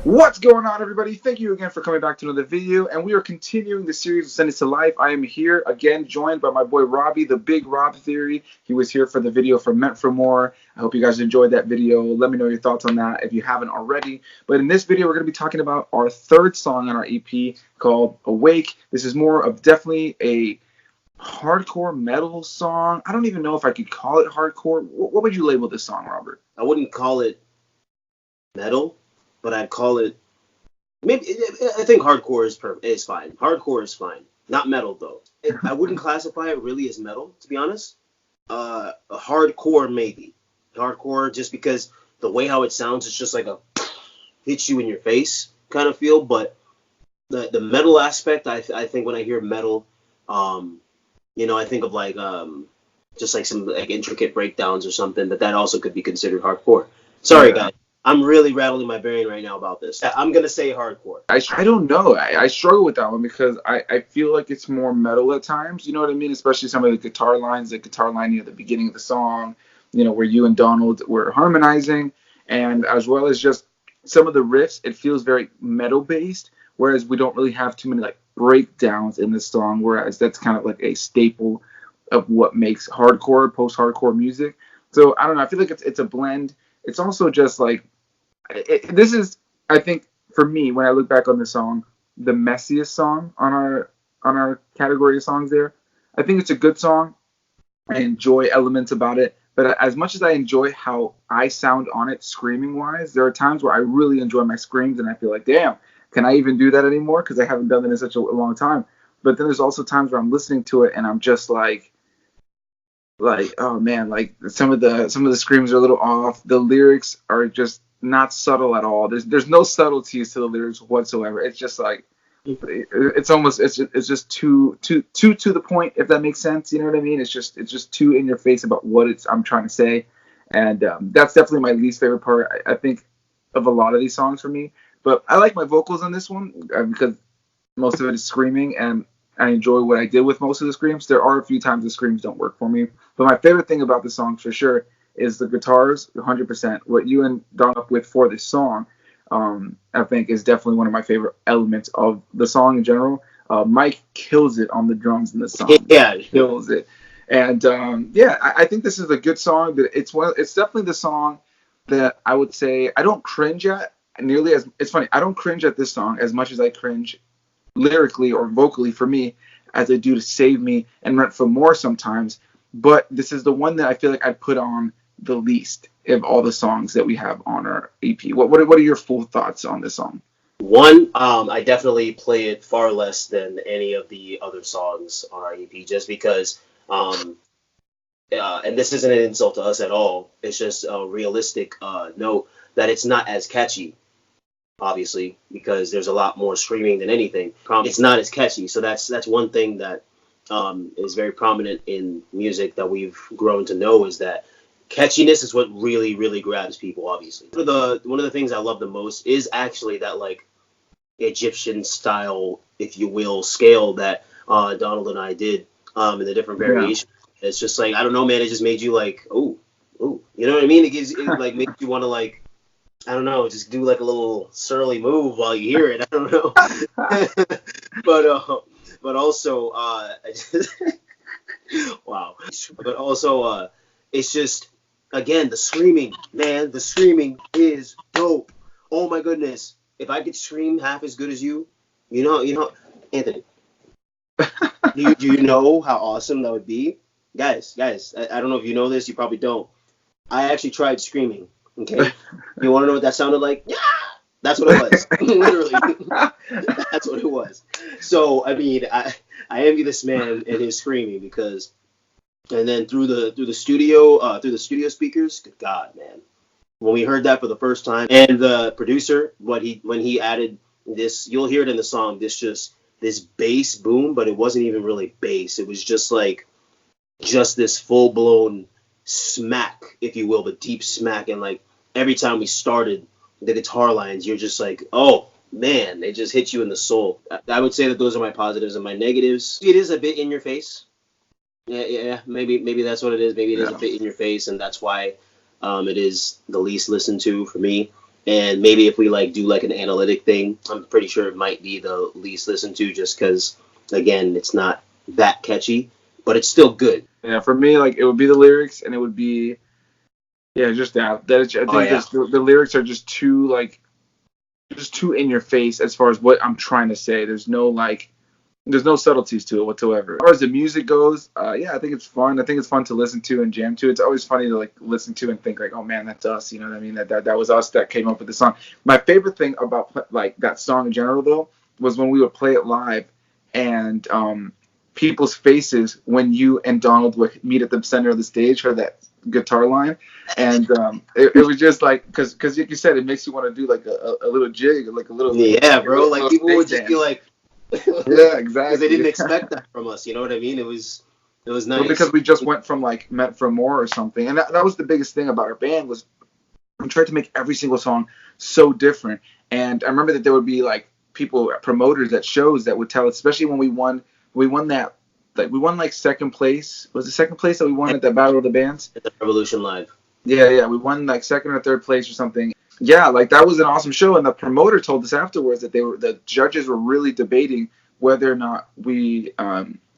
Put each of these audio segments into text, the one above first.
What's going on, everybody? Thank you again for coming back to another video, and we are continuing the series of Sentence to Life. I am here again, joined by my boy Robbie, the Big Rob Theory. He was here for the video for Meant for More. I hope you guys enjoyed that video. Let me know your thoughts on that if you haven't already. But in this video, we're going to be talking about our third song on our EP called Awake. This is more of definitely a hardcore metal song. I don't even know if I could call it hardcore. What would you label this song, Robert? I wouldn't call it metal, but I'd call it maybe. I think hardcore is fine. Hardcore is fine. Not metal though. I wouldn't classify it really as metal, to be honest. Hardcore maybe. Hardcore just because the way how it sounds is just like a hit you in your face kind of feel. But the metal aspect, I think when I hear metal, I think of like just like some like intricate breakdowns or something. But that also could be considered hardcore. Sorry, guys. I'm really rattling my brain right now about this. I'm going to say hardcore. I don't know. I struggle with that one because I feel like it's more metal at times. You know what I mean? Especially some of the guitar lines, the guitar line at the beginning of the song, where you and Donald were harmonizing. And as well as just some of the riffs, it feels very metal based. Whereas we don't really have too many like breakdowns in this song. Whereas that's kind of like a staple of what makes hardcore, post-hardcore music. So I don't know. I feel like it's a blend. It's also just like, this is, I think, for me, when I look back on the song, the messiest song on our category of songs there. I think it's a good song. I enjoy elements about it. But as much as I enjoy how I sound on it screaming-wise, there are times where I really enjoy my screams and I feel like, damn, can I even do that anymore? Because I haven't done it in such a long time. But then there's also times where I'm listening to it and I'm just like, oh man, like some of the screams are a little off. The lyrics are just not subtle at all. There's no subtleties to the lyrics whatsoever. It's just like it's just too to the point, if that makes sense. You know what I mean? It's just too in your face about what I'm trying to say, and that's definitely my least favorite part. I think of a lot of these songs for me, but I like my vocals on this one because most of it is screaming, and I enjoy what I did with most of the screams. There are a few times the screams don't work for me, but my favorite thing about the song for sure is the guitars, 100%. What you and Don up with for this song, I think, is definitely one of my favorite elements of the song in general. Mike kills it on the drums in the song. Yeah, kills it. And I think this is a good song. But it's definitely the song that I would say I don't cringe at nearly as. It's funny. I don't cringe at this song as much as I cringe lyrically or vocally for me as I do to Save Me and Meant for More sometimes. But this is the one that I feel like I'd put on the least of all the songs that we have on our EP. What are your full thoughts on this song? One, I definitely play it far less than any of the other songs on our EP, just because, and this isn't an insult to us at all. It's just a realistic note that it's not as catchy, obviously, because there's a lot more screaming than anything. It's not as catchy, so that's one thing that is very prominent in music that we've grown to know, is that catchiness is what really, really grabs people, obviously. One of the things I love the most is actually that like Egyptian style, if you will, scale that Donald and I did in the different variations. Yeah. It's just like, I don't know, man, it just made you like, oh, you know what I mean? It like makes you want to like, I don't know, just do like a little surly move while you hear it. I don't know. But also, wow. But also, it's just, again, the screaming, man, the screaming is dope. Oh my goodness. If I could scream half as good as you know, Anthony, do you know how awesome that would be? Guys, I don't know if you know this, you probably don't. I actually tried screaming, okay? You want to know what that sounded like? Yeah! That's what it was. Literally. That's what it was. So, I mean, I envy this man and his screaming, because, and then through the studio speakers, good God, man. When we heard that for the first time, and the producer, when he added this, you'll hear it in the song, this bass boom, but it wasn't even really bass. It was just this full blown smack, if you will, the deep smack. And like every time we started the guitar lines, you're just like, oh man, it just hits you in the soul. I would say that those are my positives, and my negatives, it is a bit in your face. Yeah, maybe that's what it is. Maybe it is a bit in your face, and that's why it is the least listened to for me. And maybe if we like do like an analytic thing, I'm pretty sure it might be the least listened to, just because again, it's not that catchy, but it's still good. Yeah, for me, like it would be the lyrics, and it would be yeah, just that. I Oh think yeah, just the lyrics are just too like just too in your face as far as what I'm trying to say. There's no subtleties to it whatsoever. As far as the music goes, yeah, I think it's fun. I think it's fun to listen to and jam to. It's always funny to like listen to and think like, oh man, that's us. You know what I mean? That was us that came up with the song. My favorite thing about like that song in general though was when we would play it live and people's faces when you and Donald would meet at the center of the stage for that guitar line, and it was just like because like you said, it makes you want to do like a little jig, like a little yeah, bro. Like little people stage would just be dance. like, Yeah, because they didn't exactly. expect that from us. You know what I mean? It was But nice. because we just went from like meant for more or something, and that was the biggest thing about our band was we tried to make every single song so different. And I remember that there would be like people promoters at shows that would tell us, especially when we won that like we won like second place. Was it second place that we won at the Battle of the Bands? At the Revolution Live. Yeah, yeah, we won like second or third place or something. Yeah, like that was an awesome show, and the promoter told us afterwards that the judges were really debating whether or not we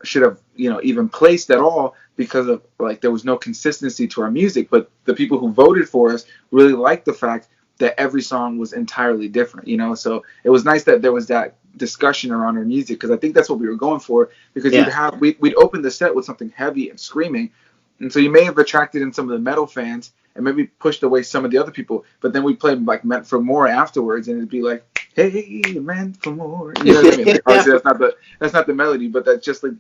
should have even placed at all because of like there was no consistency to our music. But the people who voted for us really liked the fact that every song was entirely different. So it was nice that there was that discussion around our music because I think that's what we were going for because Yeah. we'd open the set with something heavy and screaming, and so you may have attracted in some of the metal fans and maybe pushed away some of the other people. But then we played like Meant for More afterwards, and it'd be like, "Hey, Meant for More." You know what I mean? Like, Yeah. obviously, that's not the melody, but that's just like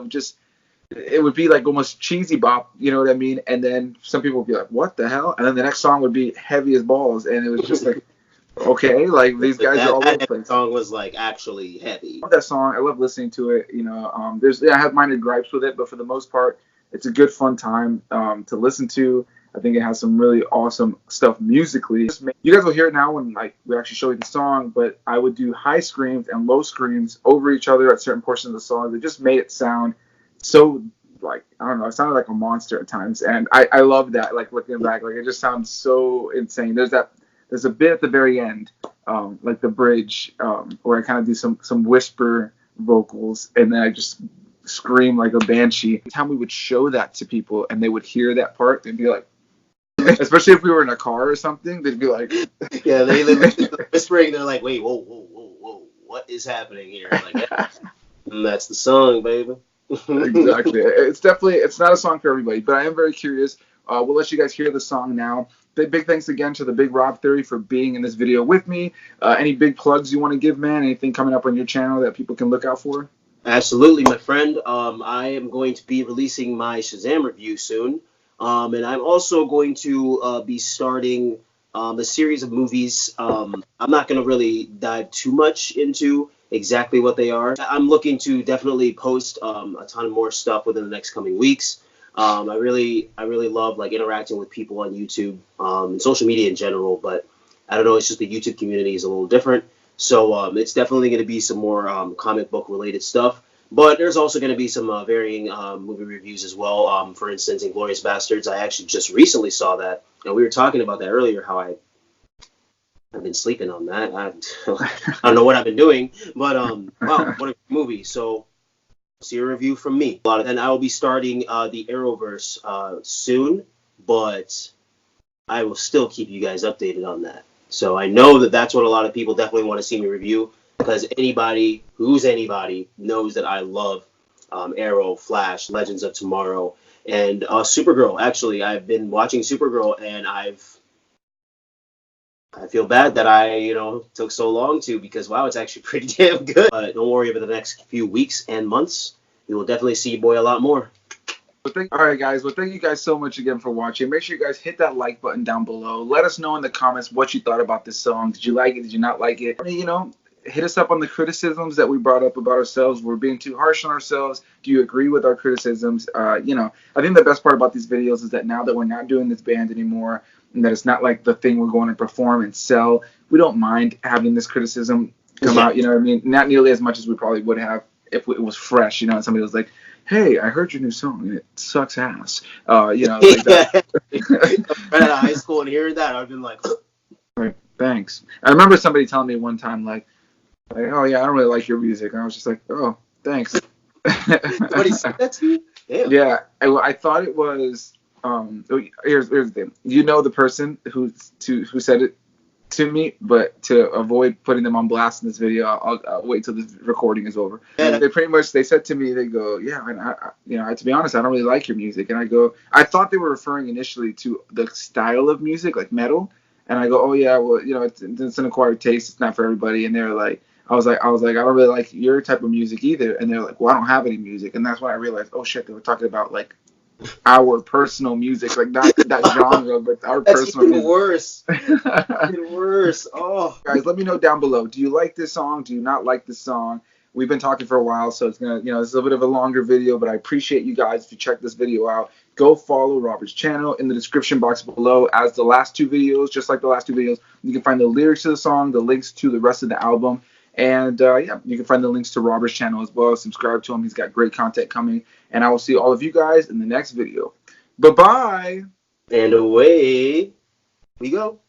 just it would be like almost cheesy bop. You know what I mean? And then some people would be like, "What the hell?" And then the next song would be heavy as balls, and it was just like, okay, like these guys are That all over the that place. song was like actually heavy. I love that song. I love listening to it. I have minor gripes with it, but for the most part, it's a good fun time to listen to. I think it has some really awesome stuff musically. You guys will hear it now when like we actually show you the song, but I would do high screams and low screams over each other at certain portions of the song. It just made it sound so like I don't know, it sounded like a monster at times, and I love that. Like looking back, like it just sounds so insane. There's a bit at the very end, like the bridge, where I kind of do some whisper vocals, and then I just scream like a banshee. Every time we would show that to people, and they would hear that part, they'd be like, especially if we were in a car or something, they'd be like, Yeah, they listen to the whispering. They're like, wait, whoa, whoa, whoa, whoa, what is happening here? Like, yeah, and that's the song, baby. exactly. It's not a song for everybody, but I am very curious. We'll let you guys hear the song now. Big thanks again to the Big Rob Theory for being in this video with me. Any big plugs you want to give, man? Anything coming up on your channel that people can look out for? Absolutely, my friend. I am going to be releasing my Shazam review soon. And I'm also going to be starting a series of movies. I'm not going to really dive too much into exactly what they are. I'm looking to definitely post a ton more stuff within the next coming weeks. I really love like interacting with people on YouTube and social media in general, but I don't know, it's just the YouTube community is a little different. So it's definitely going to be some more comic book related stuff. But there's also going to be some varying movie reviews as well. For instance, Inglourious Bastards, I actually just recently saw that, and we were talking about that earlier. How I've been sleeping on that. I don't know what I've been doing, but wow, what a movie! So see a review from me. And I will be starting the Arrowverse soon, but I will still keep you guys updated on that. So I know that that's what a lot of people definitely want to see me review, because anybody knows that I love Arrow, Flash, Legends of Tomorrow, and Supergirl. Actually, I've been watching Supergirl, and I feel bad that I took so long to, because wow, it's actually pretty damn good. But don't worry, over the next few weeks and months, you will definitely see your boy a lot more. All right, guys. Well, thank you guys so much again for watching. Make sure you guys hit that like button down below. Let us know in the comments what you thought about this song. Did you like it? Did you not like it? Hit us up on the criticisms that we brought up about ourselves. We're being too harsh on ourselves. Do you agree with our criticisms? I think the best part about these videos is that now that we're not doing this band anymore, and that it's not like the thing we're going to perform and sell, we don't mind having this criticism come out. You know what I mean? Not nearly as much as we probably would have if it was fresh, and somebody was like, hey, I heard your new song and it sucks ass. Like that. Right out of high school and hearing that, I've been like, Right. Thanks. I remember somebody telling me one time, like, oh yeah, I don't really like your music, and I was just like, oh, thanks. Somebody said that to you? Damn. Yeah, I thought it was. Here's the thing. You know the person who said it to me, but to avoid putting them on blast in this video, I'll wait till the recording is over. Yeah. They pretty much they said to me, they go, yeah, and to be honest, I don't really like your music, and I go, I thought they were referring initially to the style of music, like metal, and I go, oh yeah, well, it's an acquired taste, it's not for everybody, and they're like. I don't really like your type of music either, and they're like, well, I don't have any music, and that's when I realized, oh shit, they were talking about like our personal music, like not that genre, but our That's personal even music. worse. Even worse. Oh. Guys, let me know down below. Do you like this song? Do you not like this song? We've been talking for a while, so it's gonna, it's a little bit of a longer video, but I appreciate you guys if you check this video out. Go follow Robert's channel in the description box below. As the last two videos, just like the last two videos, you can find the lyrics to the song, the links to the rest of the album, and yeah, you can find the links to Robert's channel as well. Subscribe to him; he's got great content coming, and I will see all of you guys in the next video. Bye bye. And away we go.